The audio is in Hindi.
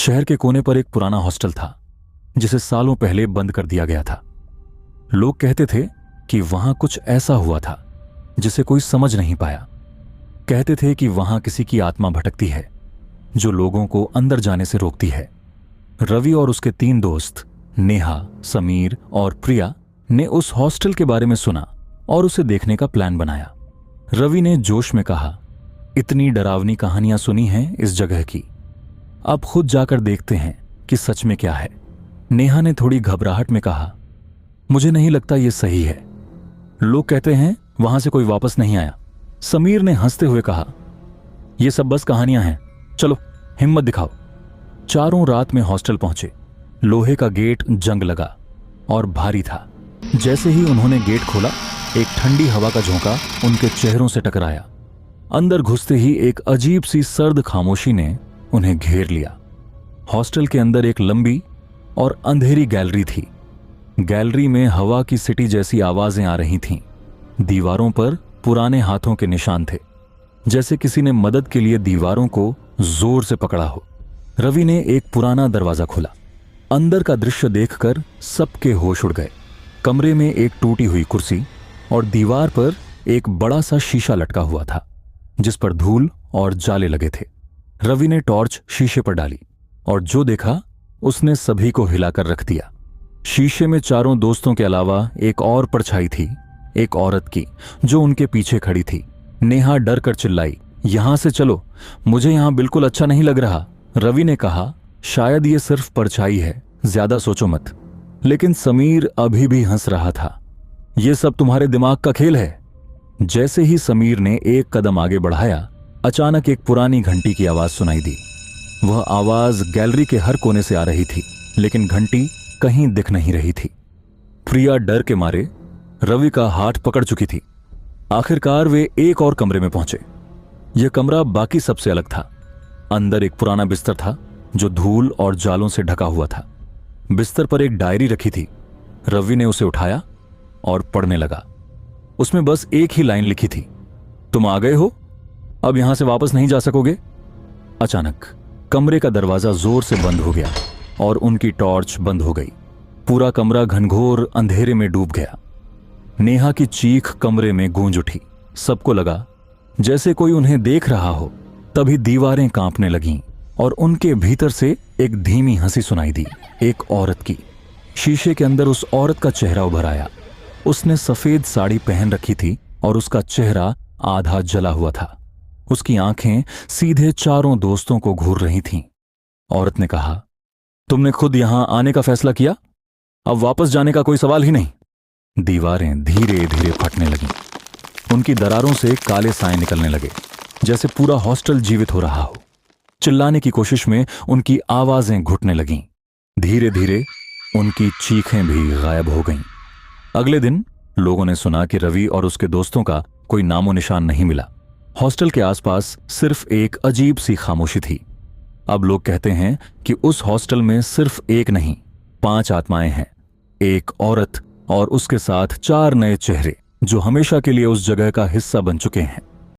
शहर के कोने पर एक पुराना हॉस्टल था जिसे सालों पहले बंद कर दिया गया था। लोग कहते थे कि वहां कुछ ऐसा हुआ था जिसे कोई समझ नहीं पाया। कहते थे कि वहां किसी की आत्मा भटकती है जो लोगों को अंदर जाने से रोकती है। रवि और उसके 3 दोस्त नेहा, समीर और प्रिया ने उस हॉस्टल के बारे में सुना और उसे देखने का प्लान बनाया। रवि ने जोश में कहा, इतनी डरावनी कहानियां सुनी हैं इस जगह की, अब खुद जाकर देखते हैं कि सच में क्या है। नेहा ने थोड़ी घबराहट में कहा, मुझे नहीं लगता ये सही है। लोग कहते हैं वहां से कोई वापस नहीं आया। समीर ने हंसते हुए कहा, ये सब बस कहानियां हैं, चलो हिम्मत दिखाओ। चारों रात में हॉस्टल पहुंचे। लोहे का गेट जंग लगा और भारी था। जैसे ही उन्होंने गेट खोला, एक ठंडी हवा का झोंका उनके चेहरों से टकराया। अंदर घुसते ही एक अजीब सी सर्द खामोशी ने उन्हें घेर लिया। हॉस्टल के अंदर एक लंबी और अंधेरी गैलरी थी। गैलरी में हवा की सिटी जैसी आवाजें आ रही थीं। दीवारों पर पुराने हाथों के निशान थे, जैसे किसी ने मदद के लिए दीवारों को जोर से पकड़ा हो। रवि ने एक पुराना दरवाजा खोला। अंदर का दृश्य देखकर सबके होश उड़ गए। कमरे में एक टूटी हुई कुर्सी और दीवार पर एक बड़ा सा शीशा लटका हुआ था जिस पर धूल और जाले लगे थे। रवि ने टॉर्च शीशे पर डाली और जो देखा उसने सभी को हिलाकर रख दिया। शीशे में चारों दोस्तों के अलावा एक और परछाई थी, एक औरत की, जो उनके पीछे खड़ी थी। नेहा डर कर चिल्लाई, यहां से चलो, मुझे यहां बिल्कुल अच्छा नहीं लग रहा। रवि ने कहा, शायद ये सिर्फ परछाई है, ज्यादा सोचो मत। लेकिन समीर अभी भी हंस रहा था। ये सब तुम्हारे दिमाग का खेल है। जैसे ही समीर ने एक कदम आगे बढ़ाया, अचानक एक पुरानी घंटी की आवाज सुनाई दी। वह आवाज गैलरी के हर कोने से आ रही थी, लेकिन घंटी कहीं दिख नहीं रही थी। प्रिया डर के मारे रवि का हाथ पकड़ चुकी थी। आखिरकार वे एक और कमरे में पहुंचे। यह कमरा बाकी सबसे अलग था। अंदर एक पुराना बिस्तर था जो धूल और जालों से ढका हुआ था। बिस्तर पर एक डायरी रखी थी। रवि ने उसे उठाया और पढ़ने लगा। उसमें बस एक ही लाइन लिखी थी, तुम आ गए हो, अब यहां से वापस नहीं जा सकोगे। अचानक कमरे का दरवाजा जोर से बंद हो गया और उनकी टॉर्च बंद हो गई। पूरा कमरा घनघोर अंधेरे में डूब गया। नेहा की चीख कमरे में गूंज उठी। सबको लगा जैसे कोई उन्हें देख रहा हो। तभी दीवारें कांपने लगीं और उनके भीतर से एक धीमी हंसी सुनाई दी, एक औरत की। शीशे के अंदर उस औरत का चेहरा उभर आया। उसने सफेद साड़ी पहन रखी थी और उसका चेहरा आधा जला हुआ था। उसकी आंखें सीधे चारों दोस्तों को घूर रही थीं। औरत ने कहा, तुमने खुद यहां आने का फैसला किया, अब वापस जाने का कोई सवाल ही नहीं। दीवारें धीरे धीरे फटने लगीं। उनकी दरारों से काले साए निकलने लगे, जैसे पूरा हॉस्टल जीवित हो रहा हो। चिल्लाने की कोशिश में उनकी आवाजें घुटने लगीं। धीरे धीरे उनकी चीखें भी गायब हो गईं। अगले दिन लोगों ने सुना कि रवि और उसके दोस्तों का कोई नामो निशान नहीं मिला। हॉस्टल के आसपास सिर्फ एक अजीब सी खामोशी थी। अब लोग कहते हैं कि उस हॉस्टल में सिर्फ एक नहीं, 5 आत्माएं हैं। एक औरत और उसके साथ 4 नए चेहरे जो हमेशा के लिए उस जगह का हिस्सा बन चुके हैं।